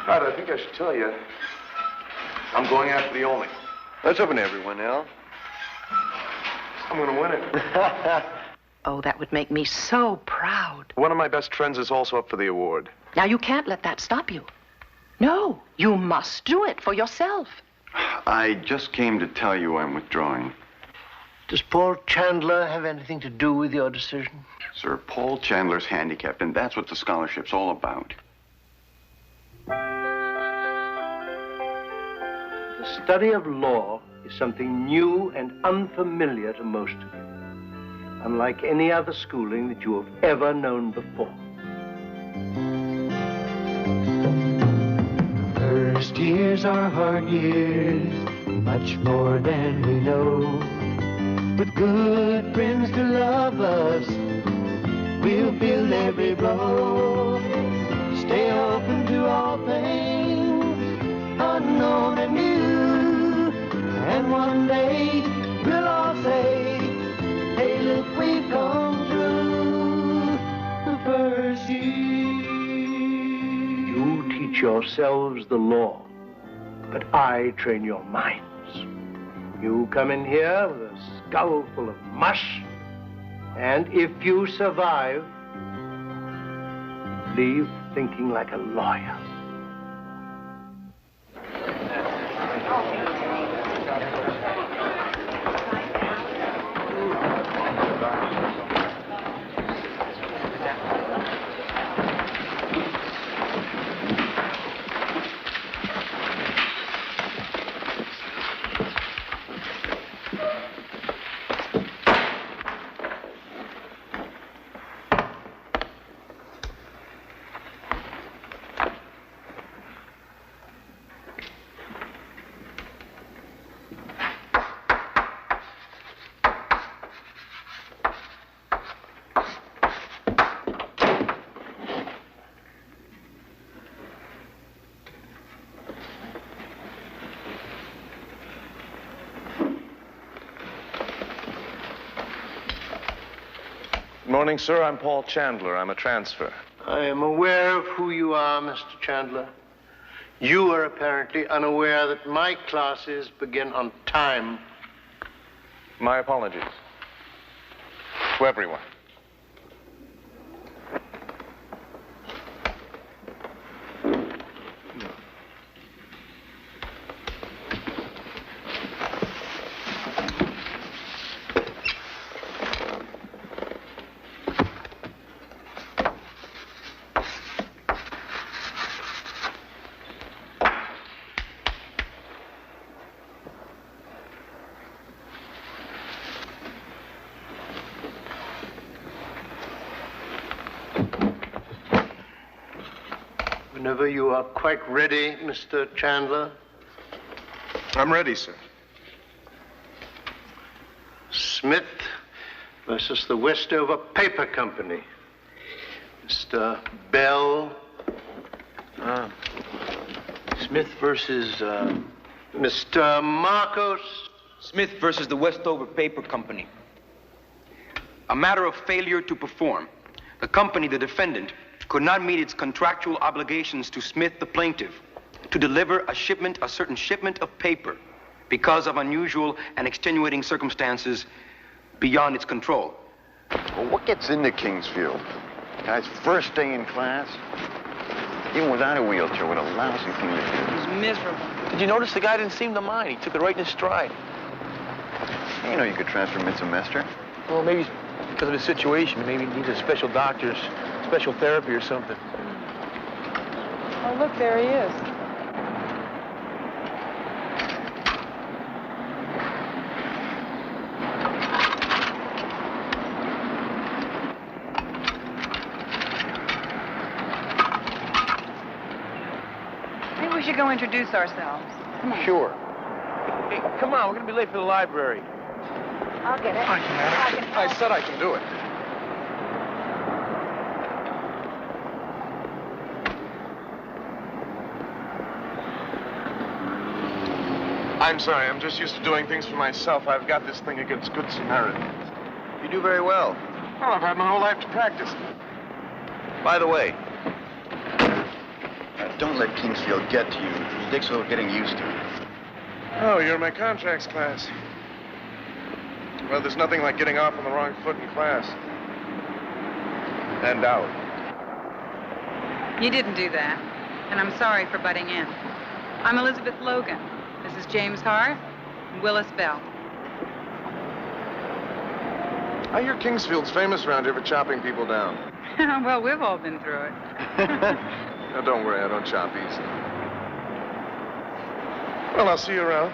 Dad, I think I should tell you. I'm going after the Olney. That's open to everyone, Al. I'm going to win it. Oh, that would make me so proud. One of my best friends is also up for the award. Now, you can't let that stop you. No, you must do it for yourself. I just came to tell you I'm withdrawing. Does Paul Chandler have anything to do with your decision? Sir, Paul Chandler's handicapped, and that's what the scholarship's all about. The study of law is something new and unfamiliar to most of you, unlike any other schooling that you have ever known before. First years are hard years, much more than we know. With good friends to love us, we'll fill every blow. Stay open to all things, unknown and new. And one day we'll all say, hey, look, we've come through the first year. You teach yourselves the law, but I train your minds. You come in here with a skull full of mush, and if you survive, leave thinking like a lawyer. Morning, sir. I'm Paul Chandler. I'm a transfer. I am aware of who you are, Mr. Chandler. You are apparently unaware that my classes begin on time. My apologies. To everyone. Whenever you are quite ready, Mr. Chandler. I'm ready, sir. Smith versus the Westover Paper Company. Mr. Bell. Smith versus, Mr. Marcos. Smith versus the Westover Paper Company. A matter of failure to perform. The company, the defendant, could not meet its contractual obligations to Smith, the plaintiff, to deliver a certain shipment of paper because of unusual and extenuating circumstances beyond its control. Well, what gets into Kingsfield? Guy's first day in class, even without a wheelchair, what a lousy thing to do. It was miserable. Did you notice the guy didn't seem to mind? He took it right in his stride. You know you could transfer mid-semester. Well, maybe because of his situation. Maybe he needs a special doctor's special therapy or something. Oh, look, there he is. Maybe we should go introduce ourselves. Come on. Sure. Hey, come on, we're going to be late for the library. I'll get it. I said I can do it. I'm sorry, I'm just used to doing things for myself. I've got this thing against Good Samaritans. You do very well. Well, I've had my whole life to practice. By the way, don't let Kingsfield get to you. He takes a little getting used to. Oh, you're in my contracts class. Well, there's nothing like getting off on the wrong foot in class. And out. You didn't do that, and I'm sorry for butting in. I'm Elizabeth Logan. This is James Hart and Willis Bell. I hear Kingsfield's famous around here for chopping people down. Well, we've all been through it. Now, don't worry, I don't chop easy. Well, I'll see you around.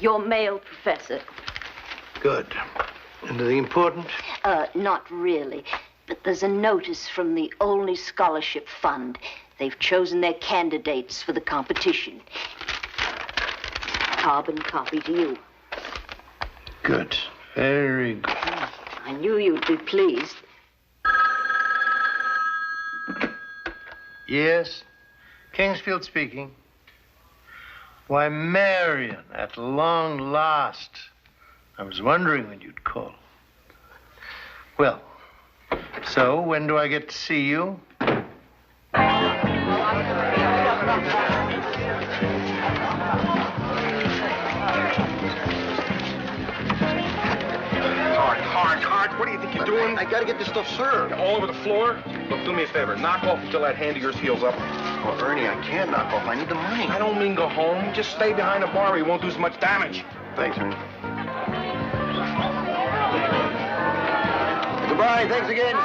Your male professor. Good. Anything important? Not really. But there's a notice from the Olney Scholarship Fund. They've chosen their candidates for the competition. Carbon copy to you. Good. Very good. I knew you'd be pleased. Yes? Kingsfield speaking. Why, Marion, at long last. I was wondering when you'd call. Well, so when do I get to see you? Hart, what do you think you're doing? I gotta get this stuff served. All over the floor? Look, do me a favor. Knock off until that hand of yours heals up. Oh, Ernie, I can't knock off. I need the money. I don't mean go home. Just stay behind the bar. He won't do as much damage. Thanks, Ernie. Goodbye. Thanks again.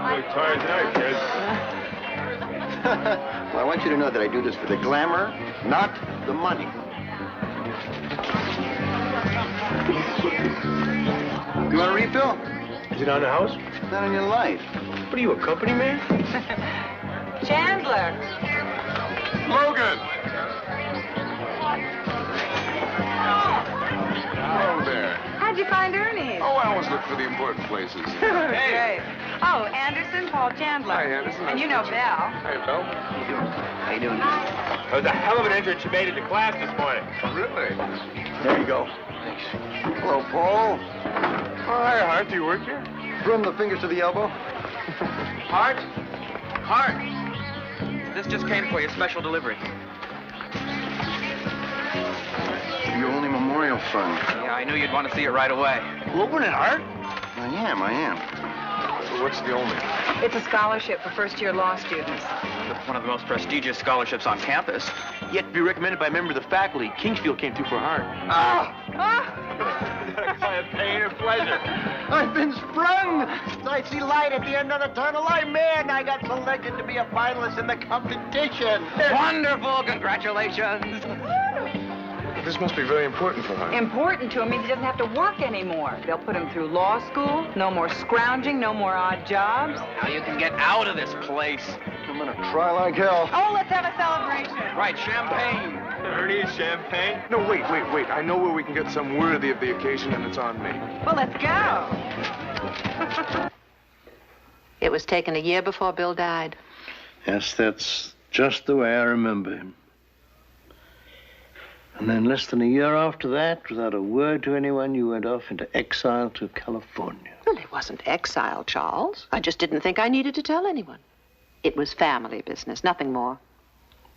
Really tired tonight, kids. Well, I want you to know that I do this for the glamour, not the money. You want a refill? Is it on the house? Not on your life. What are you, a company man? Chandler. Logan! Hello there. How'd you find Ernie? Oh, I always look for the important places. Great. Oh, Anderson, Paul Chandler. Hi, Anderson. And you know Bell. Hi, Bell. How you doing? That was a hell of an entrance you made into class this morning. Really? There you go. Thanks. Hello, Paul. Oh, hi, Hart. Do you work here? From the fingers to the elbow. Hart? This just came for you, special delivery. Your only memorial fund. Yeah, I knew you'd want to see it right away. Open it, Art. I am. Well, what's the only? It's a scholarship for first-year law students. One of the most prestigious scholarships on campus. Yet to be recommended by a member of the faculty. Kingsfield came through for Hart. A pain and pleasure. I've been sprung. I see light at the end of the tunnel. I got selected to be a finalist in the competition. Wonderful! Congratulations! This must be very important for Hart. Important to him means he doesn't have to work anymore. They'll put him through law school. No more scrounging, no more odd jobs. Now you can get out of this place. I'm gonna try like hell. Oh, let's have a celebration. Right, champagne. Ernie, champagne? No, wait. I know where we can get some worthy of the occasion, and it's on me. Well, let's go. It was taken a year before Bill died. Yes, that's just the way I remember him. And then less than a year after that, without a word to anyone, you went off into exile to California. Well, it wasn't exile, Charles. I just didn't think I needed to tell anyone. It was family business, nothing more.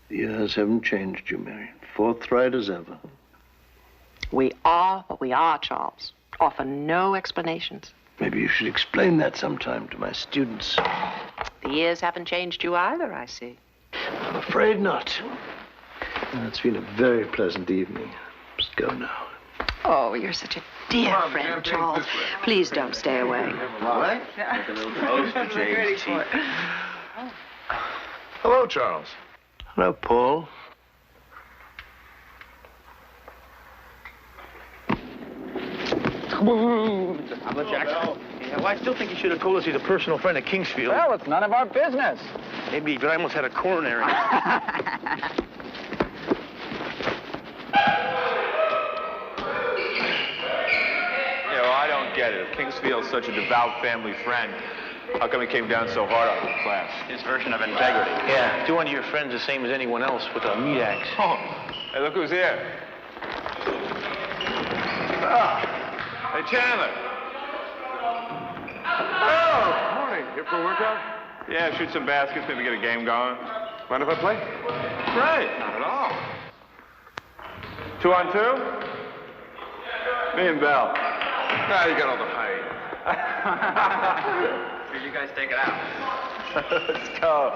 The years haven't changed you, Marion. Forthright as ever. We are what we are, Charles. Offer no explanations. Maybe you should explain that sometime to my students. The years haven't changed you either, I see. I'm afraid not. Well, it's been a very pleasant evening. Just go now. Oh, you're such a dear Come on, friend, champagne's Charles. this way. Please don't stay away. What? Hello, Charles. Hello, Paul. How about Jackson? Yeah, well, I still think you should have told us he's a personal friend of Kingsfield. Well, it's none of our business. Maybe, but I almost had a coronary. I don't get it. If Kingsfield's such a devout family friend, How come he came down so hard on the class? His version of integrity. Yeah, do unto your friends the same as anyone else with a meat axe. Oh, hey, look who's here. Hey, Chandler. Oh, morning. Here for a workout? Yeah, shoot some baskets, maybe get a game going. Mind if I play? Right, not at all. 2 on 2? Me and Bell. Ah, you got all the height. Here, you guys take it out. Let's go.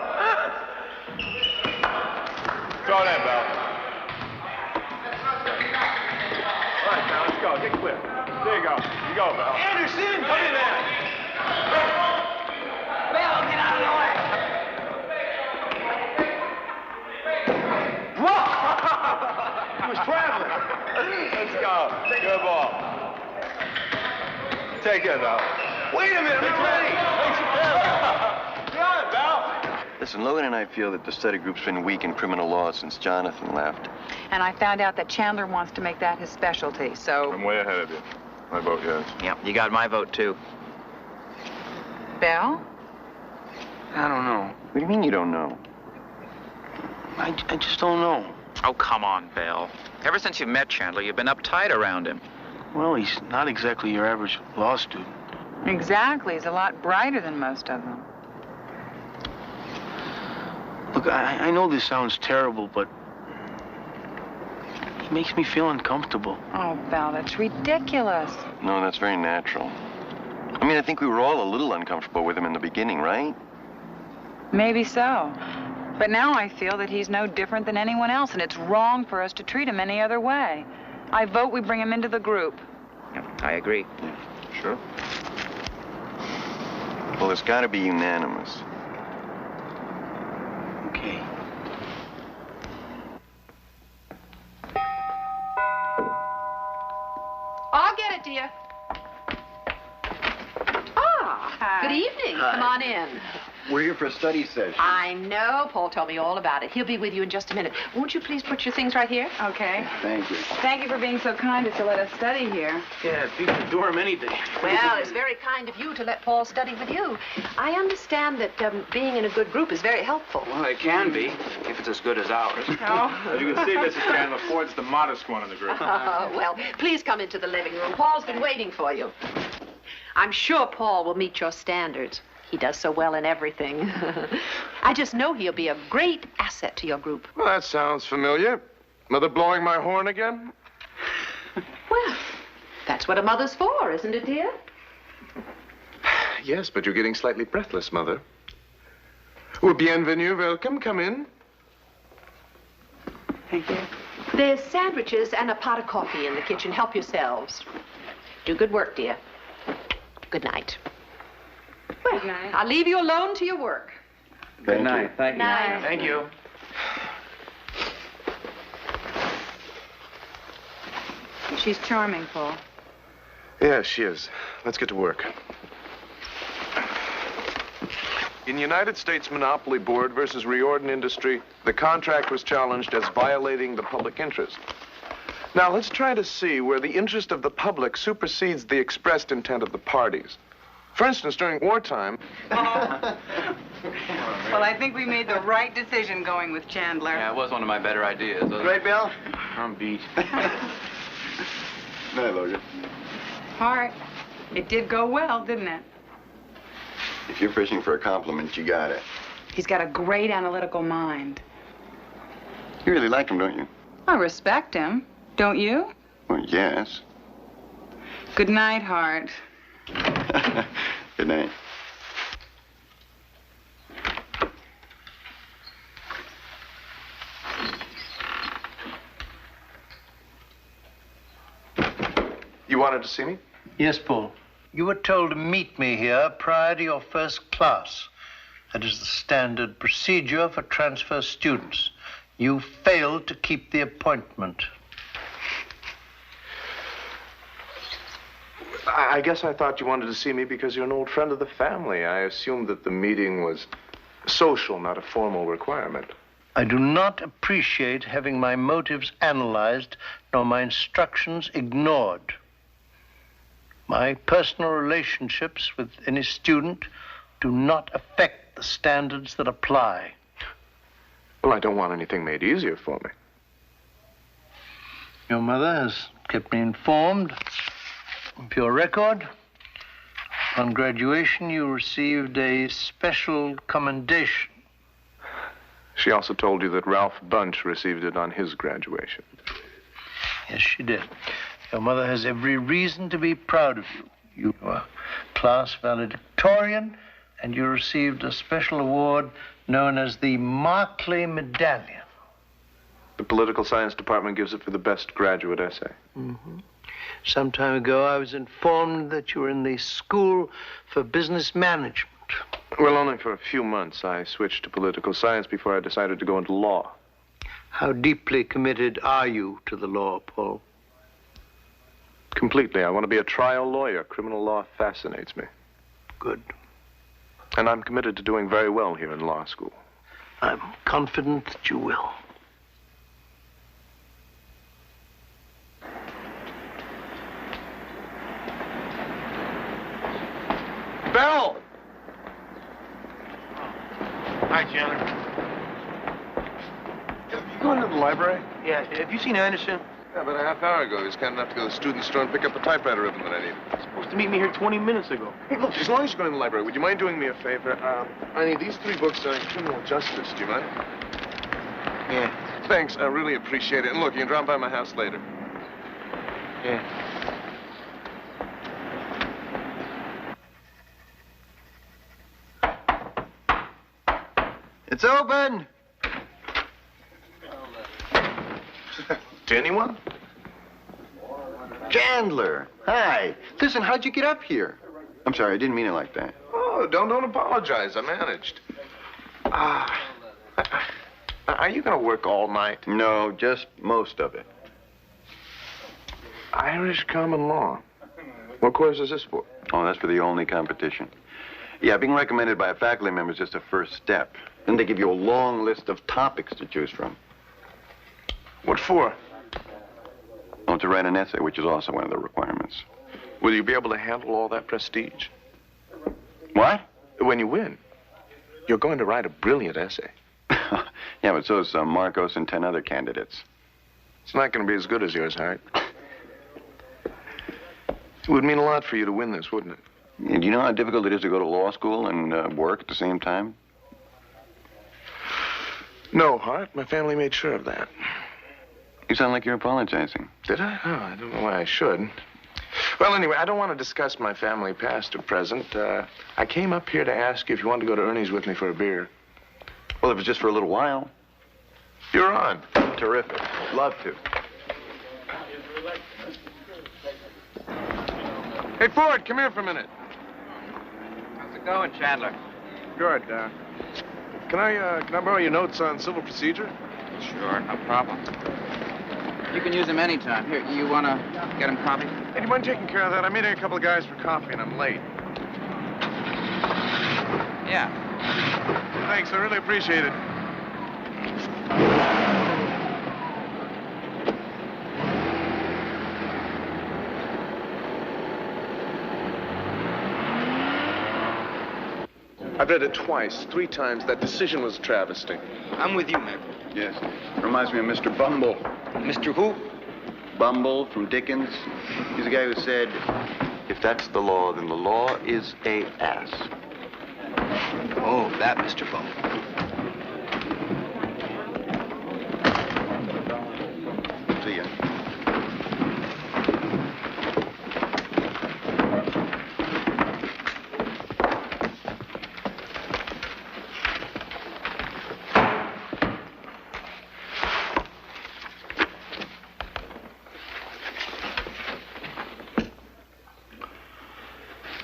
Throw it in, Bell. All right, now let's go. Get clear. There you go. You go, Bell. Anderson! Come in there. Bell, get out of the way! He was traveling. Let's go. Good ball. Take it, Bell. Wait a minute, I'm ready! Good, Bell. Listen, Logan and I feel that the study group's been weak in criminal law since Jonathan left. And I found out that Chandler wants to make that his specialty, so... I'm way ahead of you. My vote, yes. Yep, you got my vote, too. Bell? I don't know. What do you mean you don't know? I just don't know. Oh, come on, Bell. Ever since you've met Chandler, you've been uptight around him. Well, he's not exactly your average law student. Exactly. He's a lot brighter than most of them. Look, I know this sounds terrible, but he makes me feel uncomfortable. Oh, Bell, that's ridiculous. No, that's very natural. I mean, I think we were all a little uncomfortable with him in the beginning, right? Maybe so. But now I feel that he's no different than anyone else, and it's wrong for us to treat him any other way. I vote we bring him into the group. Yeah, I agree. Sure. Well, it's got to be unanimous. Okay. I'll get it, dear. Ah, Hi. good evening. Come on in. We're here for a study session. I know. Paul told me all about it. He'll be with you in just a minute. Won't you please put your things right here? Okay. Thank you. Thank you for being so kind as to let us study here. Yeah, people adore him any day. Well, it's very kind of you to let Paul study with you. I understand that being in a good group is very helpful. Well, it can be, if it's as good as ours. Oh. As you can see, Mrs. Chandler, Ford's the modest one in the group. Well, please come into the living room. Paul's been waiting for you. I'm sure Paul will meet your standards. He does so well in everything. I just know he'll be a great asset to your group. Well, that sounds familiar. Mother blowing my horn again? Well, that's what a mother's for, isn't it, dear? Yes, but you're getting slightly breathless, Mother. Well, bienvenue, welcome. Come in. Thank you. There's sandwiches and a pot of coffee in the kitchen. Help yourselves. Do good work, dear. Good night. Well, Good night. I'll leave you alone to your work. Good night. Thank you. Night. Thank you. She's charming, Paul. Yes, she is. Let's get to work. In United States Monopoly Board versus Riordan Industry, the contract was challenged as violating the public interest. Now, let's try to see where the interest of the public supersedes the expressed intent of the parties. For instance, during wartime... Well, I think we made the right decision going with Chandler. Yeah, it was one of my better ideas. Right, Bill? I'm beat. No, Logan. Hart, it did go well, didn't it? If you're fishing for a compliment, you got it. He's got a great analytical mind. You really like him, don't you? I respect him. Don't you? Well, yes. Good night, Hart. Good night. You wanted to see me? Yes, Paul. You were told to meet me here prior to your first class. That is the standard procedure for transfer students. You failed to keep the appointment. I guess I thought you wanted to see me because you're an old friend of the family. I assumed that the meeting was social, not a formal requirement. I do not appreciate having my motives analyzed nor my instructions ignored. My personal relationships with any student do not affect the standards that apply. Well, I don't want anything made easier for me. Your mother has kept me informed of your record. On graduation, you received a special commendation. She also told you that Ralph Bunch received it on his graduation. Yes, she did. Your mother has every reason to be proud of you. You were class valedictorian, and you received a special award known as the Markley Medallion. The political science department gives it for the best graduate essay. Mm-hmm. Some time ago, I was informed that you were in the School for Business Management. Well, only for a few months. I switched to political science before I decided to go into law. How deeply committed are you to the law, Paul? Completely. I want to be a trial lawyer. Criminal law fascinates me. Good. And I'm committed to doing very well here in law school. I'm confident that you will. Bell! Hi, Chandler. You going to the library? Yeah, have you seen Anderson? Yeah, about a half hour ago. He was kind enough to go to the student store and pick up the typewriter ribbon that I needed. He's supposed to meet me here 20 minutes ago. Hey, look, as long as you're going to the library, would you mind doing me a favor? I need these 3 books on criminal justice. Do you mind? Yeah. Thanks. I really appreciate it. And look, you can drop by my house later. Yeah. It's open! To anyone? Chandler! Hi. Listen, how'd you get up here? I'm sorry, I didn't mean it like that. Oh, don't apologize. I managed. Are you going to work all night? No, just most of it. Irish common law. What course is this for? Oh, that's for the only competition. Yeah, being recommended by a faculty member is just a first step. Then they give you a long list of topics to choose from. What for? Oh, to write an essay, which is also one of the requirements. Will you be able to handle all that prestige? What? When you win, you're going to write a brilliant essay. Yeah, but so's Marcos and 10 other candidates. It's not going to be as good as yours, Hart. It would mean a lot for you to win this, wouldn't it? Yeah, do you know how difficult it is to go to law school and work at the same time? No, Hart. My family made sure of that. You sound like you're apologizing. Did I? Oh, I don't know why I should. Well, anyway, I don't want to discuss my family past or present. I came up here to ask you if you wanted to go to Ernie's with me for a beer. Well, if it's just for a little while. You're on. Terrific. Love to. Hey, Ford, come here for a minute. How's it going, Chandler? Good. Can I borrow your notes on civil procedure? Sure, no problem. You can use them anytime. Here, you want to get him coffee? Hey, do you mind taking care of that? I'm meeting a couple of guys for coffee, and I'm late. Yeah. Thanks, I really appreciate it. I've read it twice, 3 times. That decision was a travesty. I'm with you, Mac. Yes. Reminds me of Mr. Bumble. Mr. Who? Bumble from Dickens. He's the guy who said, if that's the law, then the law is a ass. Oh, that Mr. Bumble. See ya.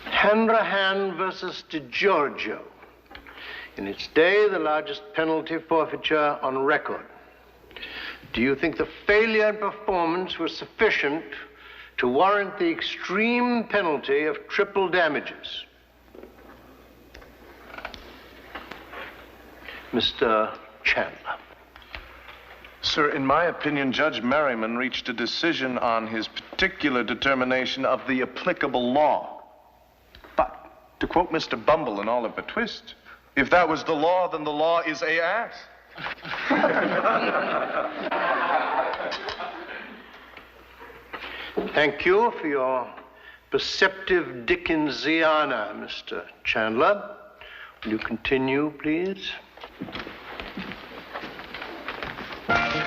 Hanrahan versus DeGiorgio. In its day, the largest penalty forfeiture on record. Do you think the failure in performance was sufficient to warrant the extreme penalty of triple damages? Mr. Chandler. Sir, in my opinion, Judge Merriman reached a decision on his particular determination of the applicable law. But To quote Mr. Bumble in Oliver Twist, if that was the law, then the law is a ass. Thank you for your perceptive Dickensiana, Mr. Chandler. Will you continue, please?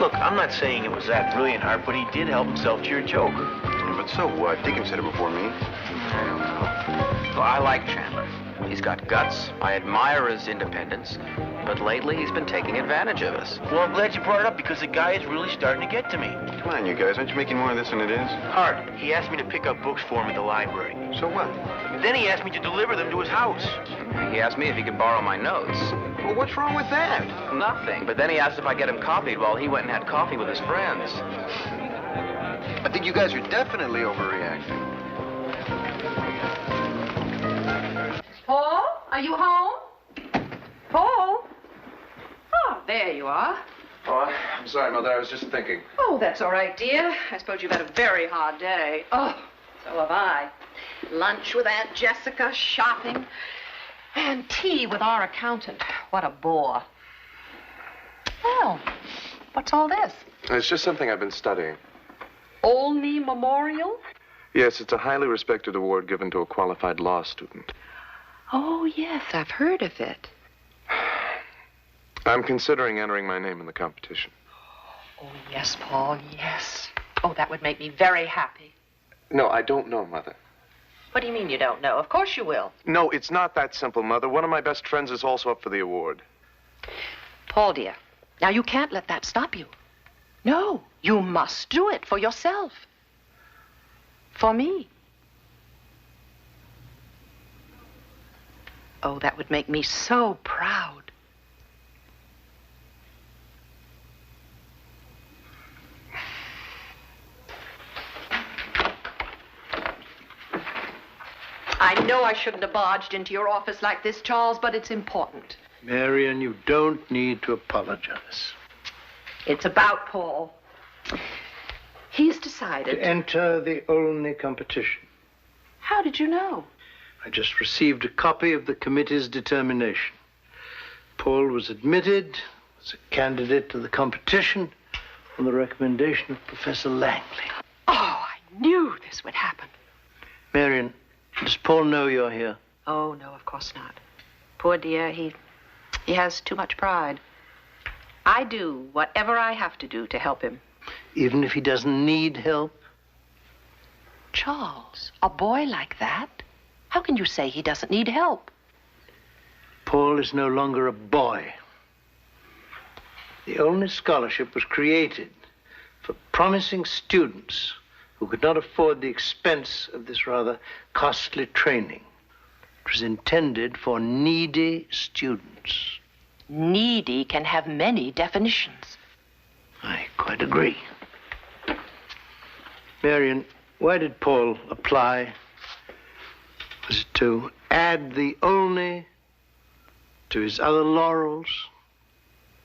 Look, I'm not saying it was that brilliant, Hart, but he did help himself to your joke. Yeah, but so what? Dickens said it before me. I don't know. Well, I like Chandler. He's got guts. I admire his independence. But lately, he's been taking advantage of us. Well, I'm glad you brought it up because the guy is really starting to get to me. Come on, you guys. Aren't you making more of this than it is? Hart, he asked me to pick up books for him at the library. So what? Then he asked me to deliver them to his house. He asked me if he could borrow my notes. Well, what's wrong with that? Nothing. But then he asked if I get him copied while he went and had coffee with his friends. I think you guys are definitely overreacting. Paul, are you home? Paul? Oh, there you are. Oh, I'm sorry, Mother. I was just thinking. Oh, that's all right, dear. I suppose you've had a very hard day. Oh, so have I. Lunch with Aunt Jessica, shopping, and tea with our accountant. What a bore. Well, what's all this? It's just something I've been studying. Olney Memorial? Yes, it's a highly respected award given to a qualified law student. Oh, yes, I've heard of it. I'm considering entering my name in the competition. Oh, yes, Paul, yes. Oh, that would make me very happy. No, I don't know, Mother. What do you mean you don't know? Of course you will. No, it's not that simple, Mother. One of my best friends is also up for the award. Paul, dear, now you can't let that stop you. No, you must do it for yourself. For me. Oh, that would make me so proud. I know I shouldn't have barged into your office like this, Charles, but it's important. Marion, you don't need to apologize. It's about Paul. He's decided. To enter the Olney competition. How did you know? I just received a copy of the committee's determination. Paul was admitted as a candidate to the competition on the recommendation of Professor Langley. Oh, I knew this would happen. Marion, does Paul know you're here? Oh, no, of course not. Poor dear, he has too much pride. I do whatever I have to do to help him. Even if he doesn't need help? Charles, a boy like that? How can you say he doesn't need help? Paul is no longer a boy. The Olney Scholarship was created for promising students who could not afford the expense of this rather costly training. It was intended for needy students. Needy can have many definitions. I quite agree. Marion, why did Paul apply? Was it to add the Olney to his other laurels?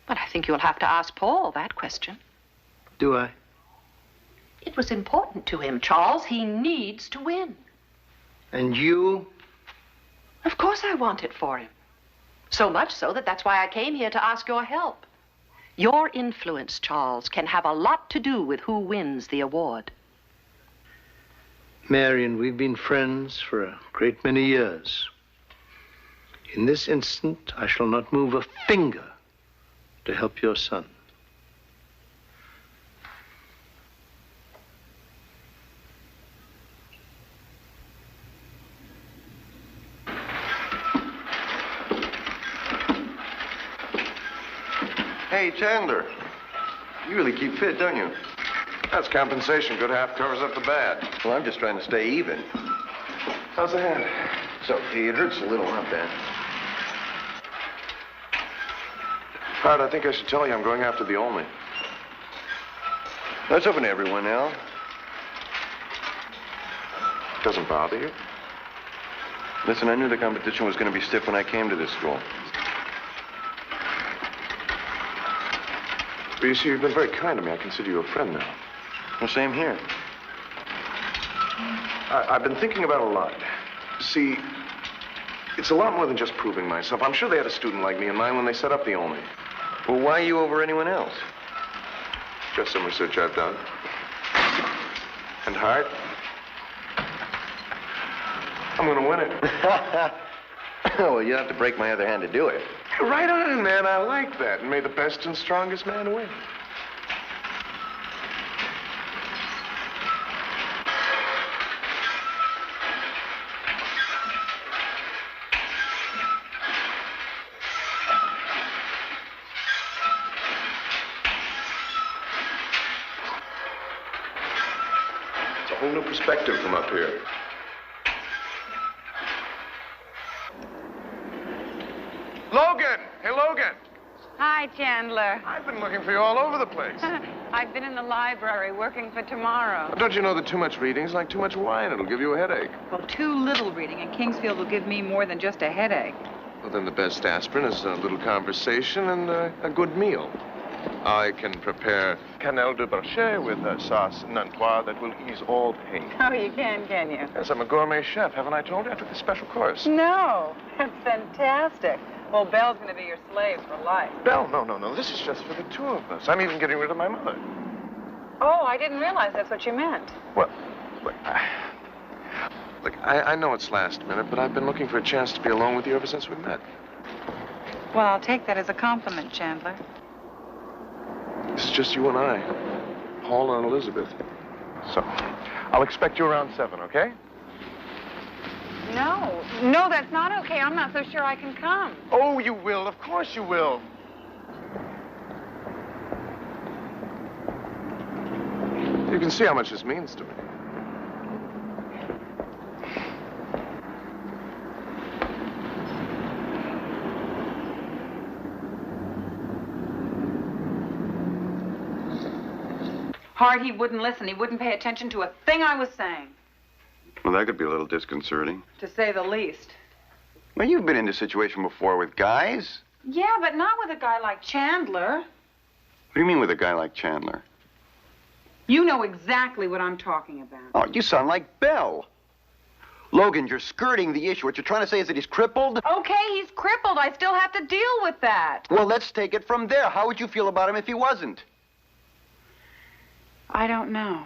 But I think you'll have to ask Paul that question. Do I? It was important to him, Charles. He needs to win. And you? Of course I want it for him. So much so that that's why I came here to ask your help. Your influence, Charles, can have a lot to do with who wins the award. Marion, we've been friends for a great many years. In this instant, I shall not move a finger to help your son. Hey, Chandler, you really keep fit, don't you? That's compensation. Good half covers up the bad. Well, I'm just trying to stay even. How's the hand? So, it hurts a little, not bad. Hart, I think I should tell you I'm going after the Olney. That's open to everyone, Al. Doesn't bother you? Listen, I knew the competition was going to be stiff when I came to this school. But you see, you've been very kind to me. I consider you a friend now. Well, same here. I've been thinking about a lot. See, It's a lot more than just proving myself. I'm sure they had a student like me in mind when they set up the Olney. Well, why are you over anyone else? Just some research I've done. And hard. I'm going to win it. Well, you have to break my other hand to do it. Right on, man. I like that. And may the best and strongest man win. It's a whole new perspective from up here. Logan! Hey, Logan! Hi, Chandler. I've been looking for you all over the place. I've been in the library working for tomorrow. Don't you know that too much reading is like too much wine? It'll give you a headache. Well, too little reading in Kingsfield will give me more than just a headache. Well, then the best aspirin is a little conversation and a good meal. I can prepare cannelle de brochet with a sauce nantois that will ease all pain. Oh, you can you? Yes, I'm a gourmet chef. Haven't I told you? I took a special course. No, that's fantastic. Well, Belle's going to be your slave for life. Belle, no. This is just for the two of us. I'm even getting rid of my mother. Oh, I didn't realize that's what you meant. Well, look, I know it's last minute, but I've been looking for a chance to be alone with you ever since we met. Well, I'll take that as a compliment, Chandler. This is just you and I, Paul and Elizabeth. So, I'll expect you around 7, okay? No, that's not okay. I'm not so sure I can come. Oh, you will. Of course you will. You can see how much this means to me. Hart, he wouldn't listen. He wouldn't pay attention to a thing I was saying. Well, that could be a little disconcerting. To say the least. Well, you've been in this situation before with guys. Yeah, but not with a guy like Chandler. What do you mean with a guy like Chandler? You know exactly what I'm talking about. Oh, you sound like Belle. Logan, you're skirting the issue. What you're trying to say is that he's crippled? Okay, he's crippled. I still have to deal with that. Well, let's take it from there. How would you feel about him if he wasn't? I don't know.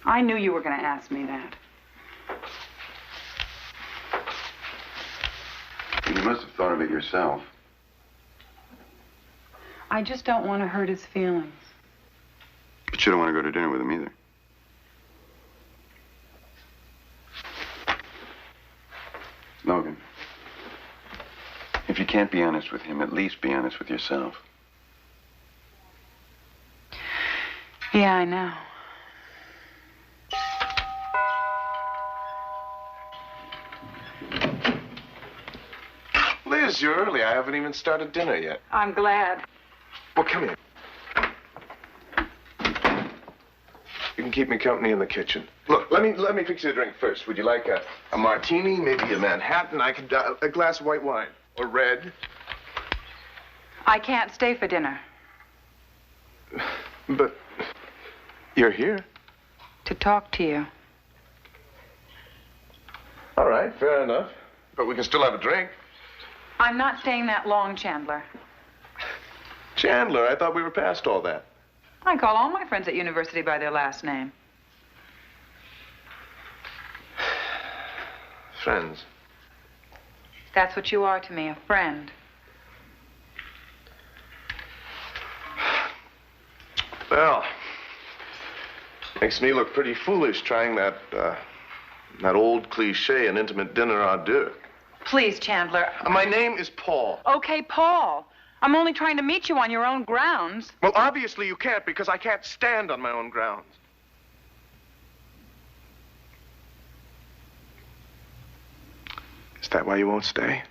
I knew you were going to ask me that. You must have thought of it yourself. I just don't want to hurt his feelings. But you don't want to go to dinner with him either. Logan, if you can't be honest with him, at least be honest with yourself. Yeah, I know. Liz, you're early. I haven't even started dinner yet. I'm glad. Well, come here. You can keep me company in the kitchen. Look, let me fix you a drink first. Would you like a martini, maybe a Manhattan? I could a glass of white wine or red. I can't stay for dinner. But you're here. To talk to you. All right, fair enough. But we can still have a drink. I'm not staying that long, Chandler. Chandler, I thought we were past all that. I call all my friends at university by their last name. Friends. That's what you are to me, a friend. Well, makes me look pretty foolish trying that old cliche, an intimate dinner hors d'oeuvre. Please, Chandler. My name is Paul. Okay, Paul. I'm only trying to meet you on your own grounds. Well, obviously you can't, because I can't stand on my own grounds. Is that why you won't stay?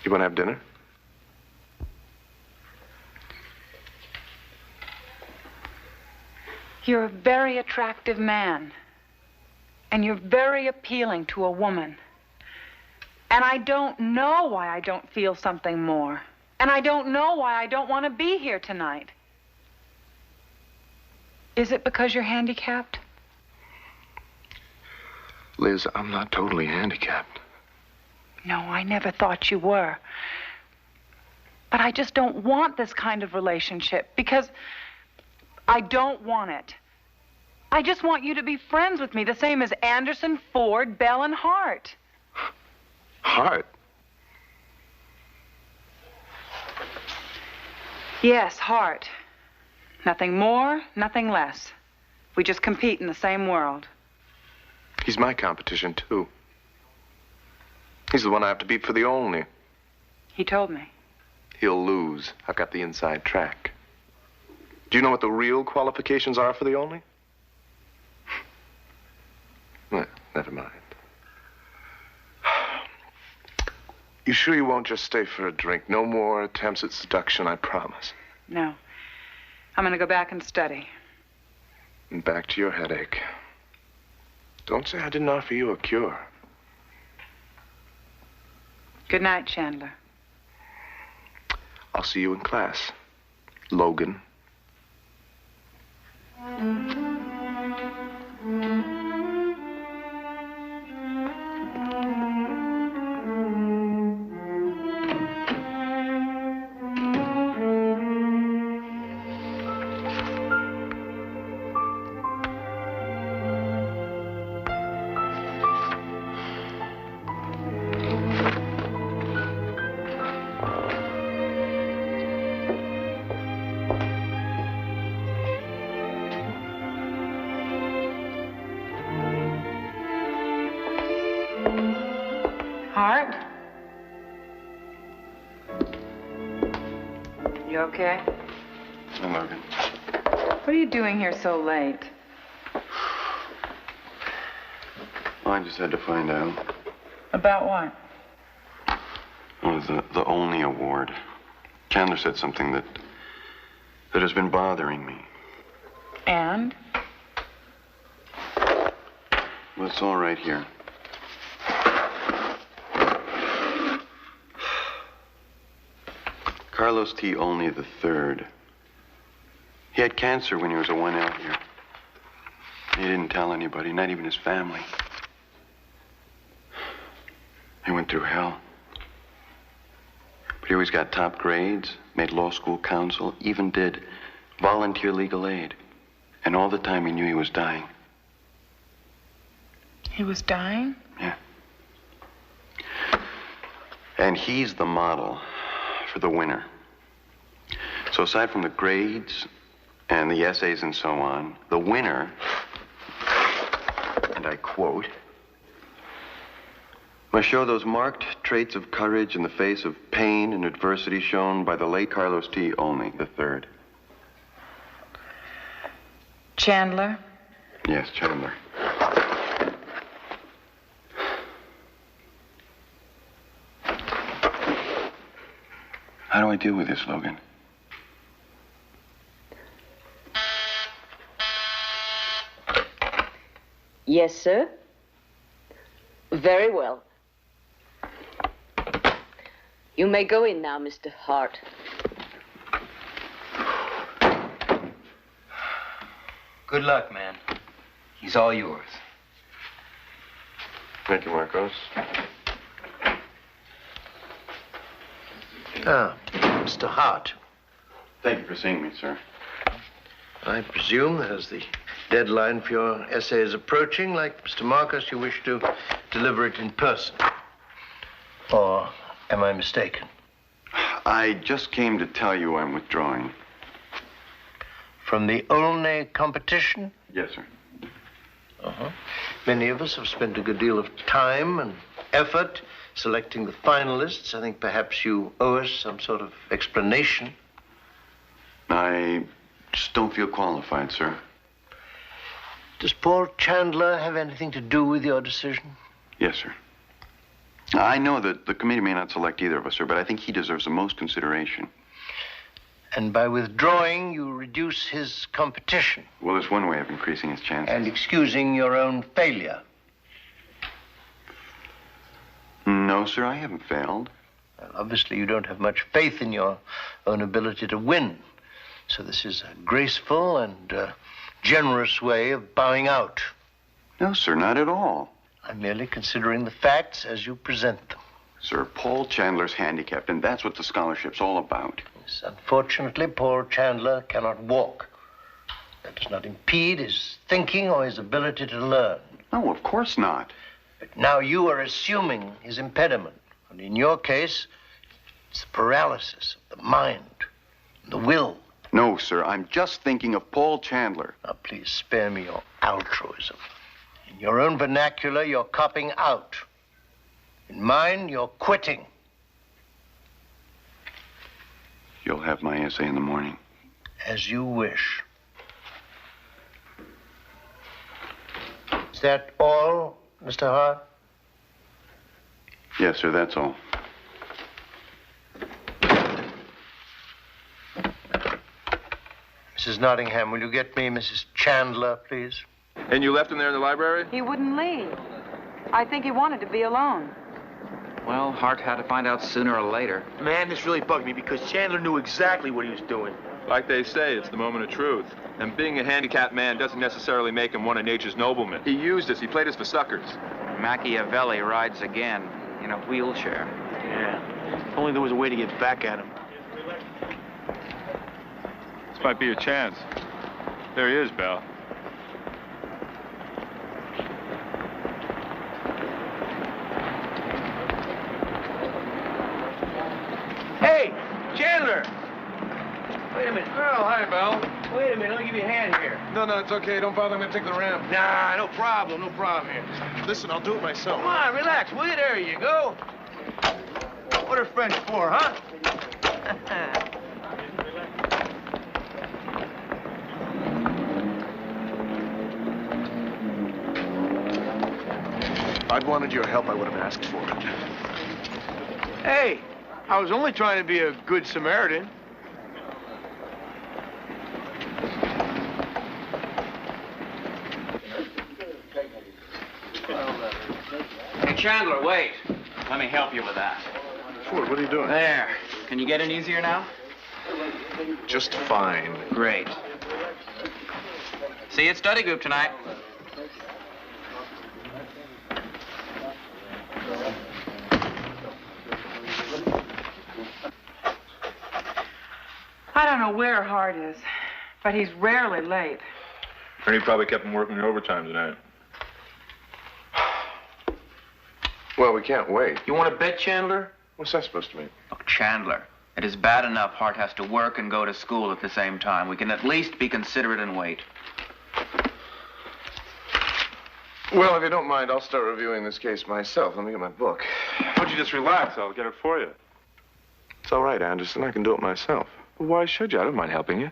You want to have dinner? You're a very attractive man. And you're very appealing to a woman. And I don't know why I don't feel something more. And I don't know why I don't want to be here tonight. Is it because you're handicapped? Liz, I'm not totally handicapped. No, I never thought you were. But I just don't want this kind of relationship because I don't want it. I just want you to be friends with me, the same as Anderson, Ford, Bell, and Hart. Hart? Yes, Hart. Nothing more, nothing less. We just compete in the same world. He's my competition, too. He's the one I have to beat for the Olney. He told me. He'll lose. I've got the inside track. Do you know what the real qualifications are for the Olney? Well, never mind. You sure you won't just stay for a drink? No more attempts at seduction, I promise. No. I'm going to go back and study. And back to your headache. Don't say I didn't offer you a cure. Good night, Chandler. I'll see you in class, Logan. Hart? You okay? Hi, Logan. What are you doing here so late? I just had to find out. About what? Oh, the Olney Award. Chandler said something that has been bothering me. And? Well, it's all right here. Carlos T. Olney III. He had cancer when he was a 1L here. He didn't tell anybody, not even his family. He went through hell. But he always got top grades, made law school counsel, even did volunteer legal aid. And all the time he knew he was dying. He was dying? Yeah. And he's the model for the winner. So aside from the grades and the essays and so on, the winner, and I quote, must show those marked traits of courage in the face of pain and adversity shown by the late Carlos T. Olney III. Chandler? Yes, Chandler. How do I deal with this, Logan? Yes, sir. Very well. You may go in now, Mr. Hart. Good luck, man. He's all yours. Thank you, Marcos. Ah, Mr. Hart. Thank you for seeing me, sir. I presume that as the deadline for your essay is approaching, like Mr. Marcos, you wish to deliver it in person. Or am I mistaken? I just came to tell you I'm withdrawing. From the Olney competition? Yes, sir. Uh-huh. Many of us have spent a good deal of time and effort selecting the finalists. I think perhaps you owe us some sort of explanation. I just don't feel qualified, sir. Does Paul Chandler have anything to do with your decision? Yes, sir. I know that the committee may not select either of us, sir, but I think he deserves the most consideration. And by withdrawing, you reduce his competition. Well, there's one way of increasing his chances. And excusing your own failure. No, sir, I haven't failed. Well, obviously, you don't have much faith in your own ability to win. So this is a graceful and generous way of bowing out. No, sir, not at all. I'm merely considering the facts as you present them. Sir, Paul Chandler's handicapped, and that's what the scholarship's all about. Yes, unfortunately, Paul Chandler cannot walk. That does not impede his thinking or his ability to learn. No, of course not. But now you are assuming his impediment. And in your case, it's the paralysis of the mind, the will. No, sir, I'm just thinking of Paul Chandler. Now, please spare me your altruism. In your own vernacular, you're copping out. In mine, you're quitting. You'll have my essay in the morning. As you wish. Is that all, Mr. Hart? Yes, sir, that's all. Mrs. Nottingham, will you get me Mrs. Chandler, please? And you left him there in the library? He wouldn't leave. I think he wanted to be alone. Well, Hart had to find out sooner or later. Man, this really bugged me because Chandler knew exactly what he was doing. Like they say, it's the moment of truth. And being a handicapped man doesn't necessarily make him one of nature's noblemen. He used us. He played us for suckers. Machiavelli rides again in a wheelchair. Yeah. If only there was a way to get back at him. This might be your chance. There he is, Belle. Hey, Chandler! Wait a minute. Oh, hi, Belle. Wait a minute. Let me give you a hand here. No, it's okay. Don't bother. I'm going to take the ramp. Nah, no problem. No problem here. Listen, I'll do it myself. Come on, relax, will you? There you go. What are friends for, huh? If I'd wanted your help, I would have asked for it. Hey, I was only trying to be a good Samaritan. Hey, Chandler, wait. Let me help you with that. Sure, what are you doing? There. Can you get in easier now? Just fine. Great. See you at study group tonight. I don't know where Hart is, but he's rarely late. Ernie probably kept him working overtime tonight. Well, we can't wait. You want to bet, Chandler? What's that supposed to mean? Look, Chandler, it is bad enough Hart has to work and go to school at the same time. We can at least be considerate and wait. Well, if you don't mind, I'll start reviewing this case myself. Let me get my book. Why don't you just relax? I'll get it for you. It's all right, Anderson. I can do it myself. Well, why should you? I don't mind helping you.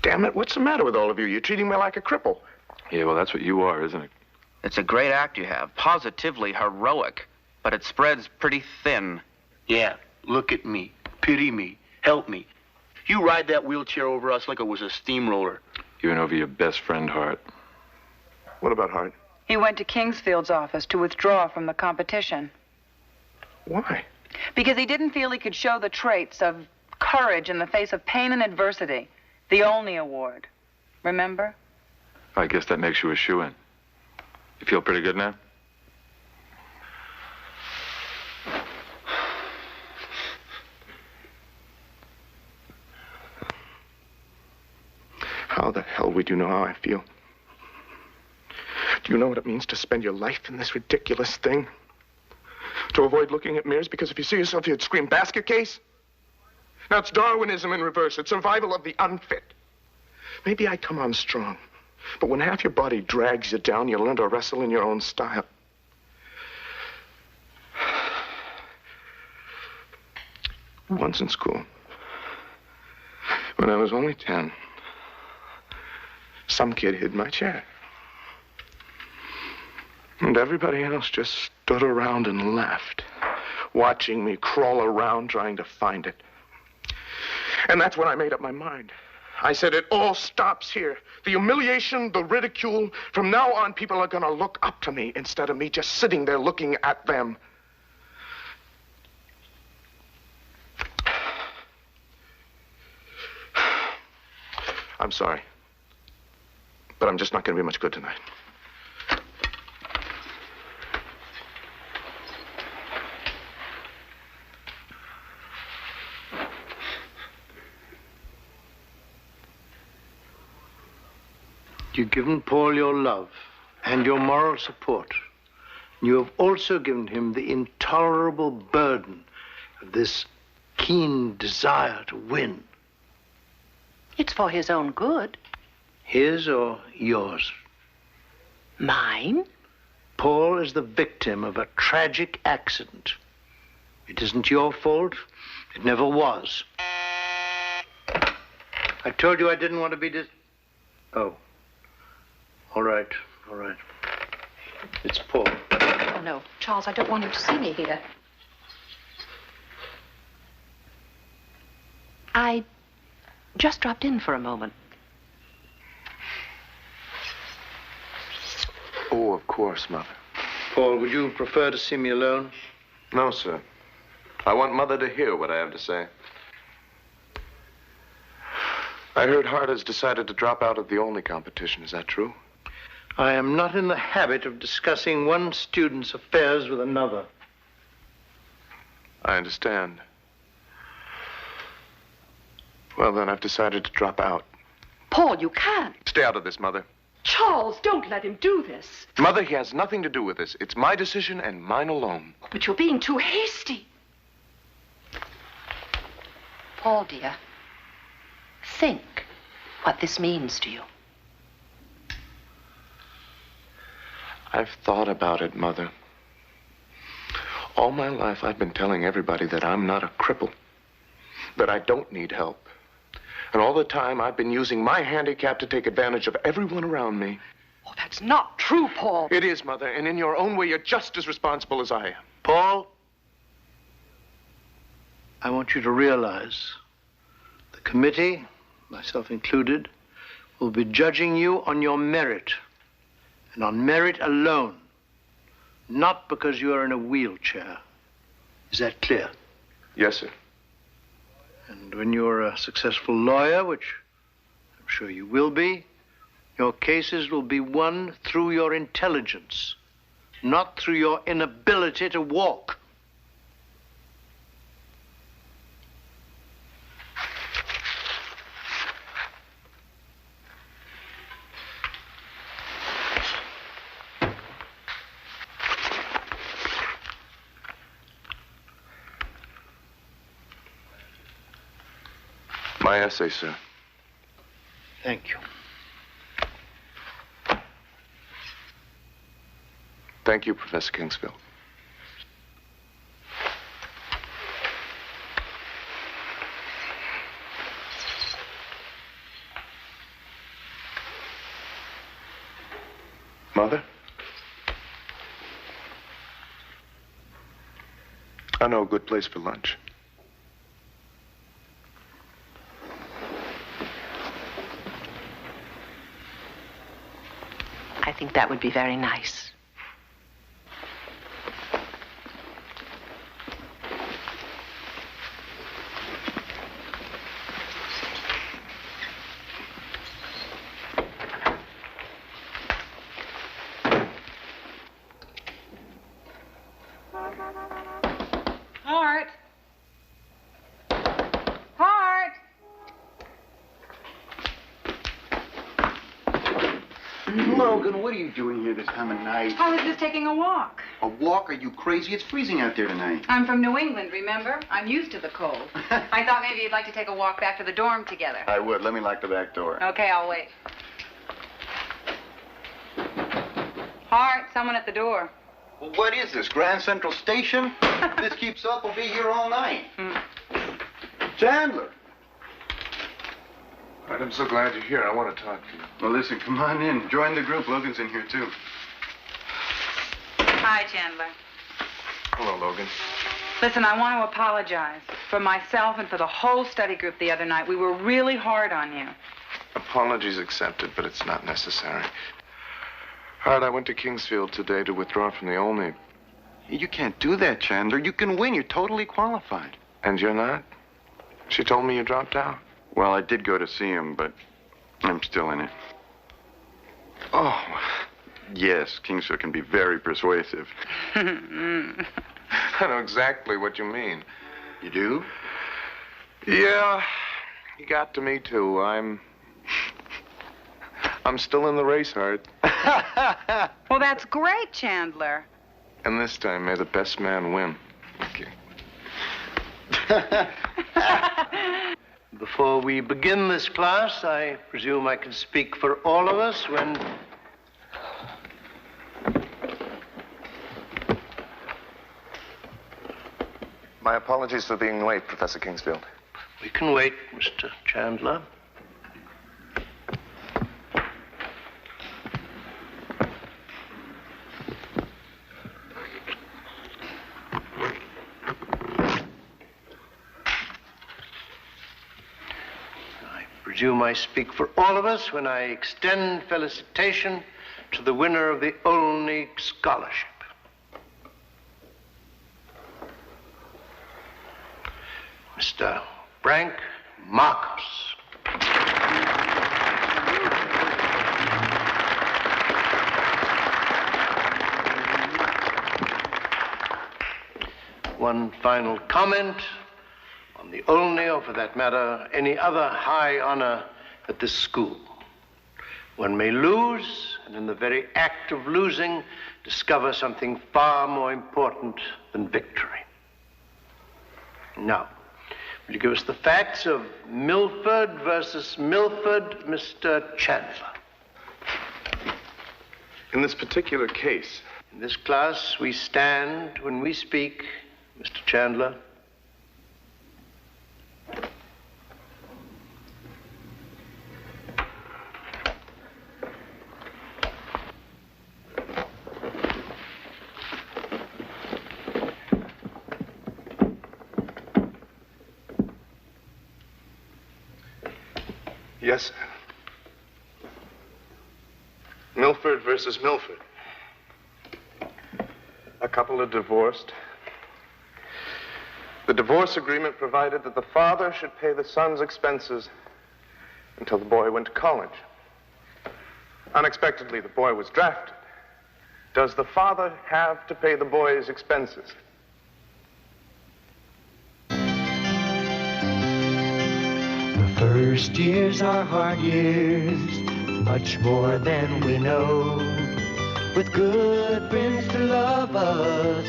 Damn it, what's the matter with all of you? You're treating me like a cripple. Yeah, well, that's what you are, isn't it? It's a great act you have. Positively heroic. But it spreads pretty thin. Yeah, look at me. Pity me. Help me. You ride that wheelchair over us like it was a steamroller. You went over your best friend, Hart. What about Hart? He went to Kingsfield's office to withdraw from the competition. Why? Because he didn't feel he could show the traits of courage in the face of pain and adversity. The only award. Remember? I guess that makes you a shoo-in. You feel pretty good now? How the hell would you know how I feel? Do you know what it means to spend your life in this ridiculous thing? To avoid looking at mirrors because if you see yourself, you'd scream basket case? Now, it's Darwinism in reverse. It's survival of the unfit. Maybe I come on strong, but when half your body drags you down, you learn to wrestle in your own style. Once in school, when I was only 10, some kid hid my chair. And everybody else just stood around and laughed, watching me crawl around trying to find it. And that's when I made up my mind. I said, it all stops here. The humiliation, the ridicule. From now on, people are going to look up to me instead of me just sitting there looking at them. I'm sorry, but I'm just not going to be much good tonight. You've given Paul your love and your moral support. You have also given him the intolerable burden of this keen desire to win. It's for his own good. His or yours? Mine? Paul is the victim of a tragic accident. It isn't your fault. It never was. I told you I didn't want to be Oh. All right. It's Paul. Oh, no. Charles, I don't want him to see me here. I just dropped in for a moment. Oh, of course, Mother. Paul, would you prefer to see me alone? No, sir. I want Mother to hear what I have to say. I heard Hart has decided to drop out of the only competition. Is that true? I am not in the habit of discussing one student's affairs with another. I understand. Well, then, I've decided to drop out. Paul, you can't. Stay out of this, Mother. Charles, don't let him do this. Mother, he has nothing to do with this. It's my decision and mine alone. But you're being too hasty. Paul, dear, think what this means to you. I've thought about it, Mother. All my life, I've been telling everybody that I'm not a cripple, that I don't need help. And all the time, I've been using my handicap to take advantage of everyone around me. Oh, that's not true, Paul. It is, Mother, and in your own way, you're just as responsible as I am. Paul, I want you to realize the committee, myself included, will be judging you on your merit, and on merit alone, not because you are in a wheelchair. Is that clear? Yes, sir. And when you're a successful lawyer, which I'm sure you will be, your cases will be won through your intelligence, not through your inability to walk. My essay, sir. Thank you. Thank you, Professor Kingsfield. Mother? I know a good place for lunch. I think that would be very nice. Hart. Hart. Logan, what are you doing here this time of night? I was just taking a walk. A walk? Are you crazy? It's freezing out there tonight. I'm from New England, remember? I'm used to the cold. I thought maybe you'd like to take a walk back to the dorm together. I would. Let me lock the back door. Okay, I'll wait. Hart, someone at the door. Well, what is this, Grand Central Station? If this keeps up, we'll be here all night. Chandler! All right, I'm so glad you're here. I want to talk to you. Well, listen, come on in. Join the group. Logan's in here, too. Hi, Chandler. Hello, Logan. Listen, I want to apologize for myself and for the whole study group the other night. We were really hard on you. Apologies accepted, but it's not necessary. Hart, I went to Kingsfield today to withdraw from the Olney. You can't do that, Chandler. You can win. You're totally qualified. And you're not? She told me you dropped out. Well, I did go to see him, but I'm still in it. Oh. Yes, Kingsfield can be very persuasive. I know exactly what you mean. You do? Yeah, you got to me, too. I'm I'm still in the race, Hart. Well, that's great, Chandler. And this time, may the best man win. Okay. Before we begin this class, I presume I can speak for all of us when... My apologies for being late, Professor Kingsfield. We can wait, Mr. Chandler. I presume I speak for all of us when I extend felicitation to the winner of the Olney Scholarship. Mr. Frank Marcos. One final comment on the Olney, or for that matter, any other high honor at this school. One may lose, and in the very act of losing, discover something far more important than victory. Now, will you give us the facts of Milford versus Milford, Mr. Chandler? In this particular case... In this class, we stand when we speak, Mr. Chandler. Yes, sir. Milford versus Milford. A couple are divorced. The divorce agreement provided that the father should pay the son's expenses until the boy went to college. Unexpectedly, the boy was drafted. Does the father have to pay the boy's expenses? First years are hard years, much more than we know. With good friends to love us,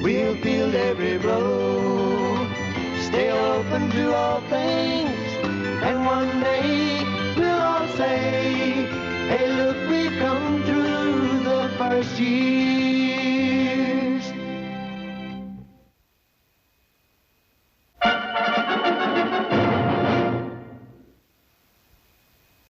we'll build every road. Stay open to all things, and one day we'll all say, hey, look, we've come through the first year.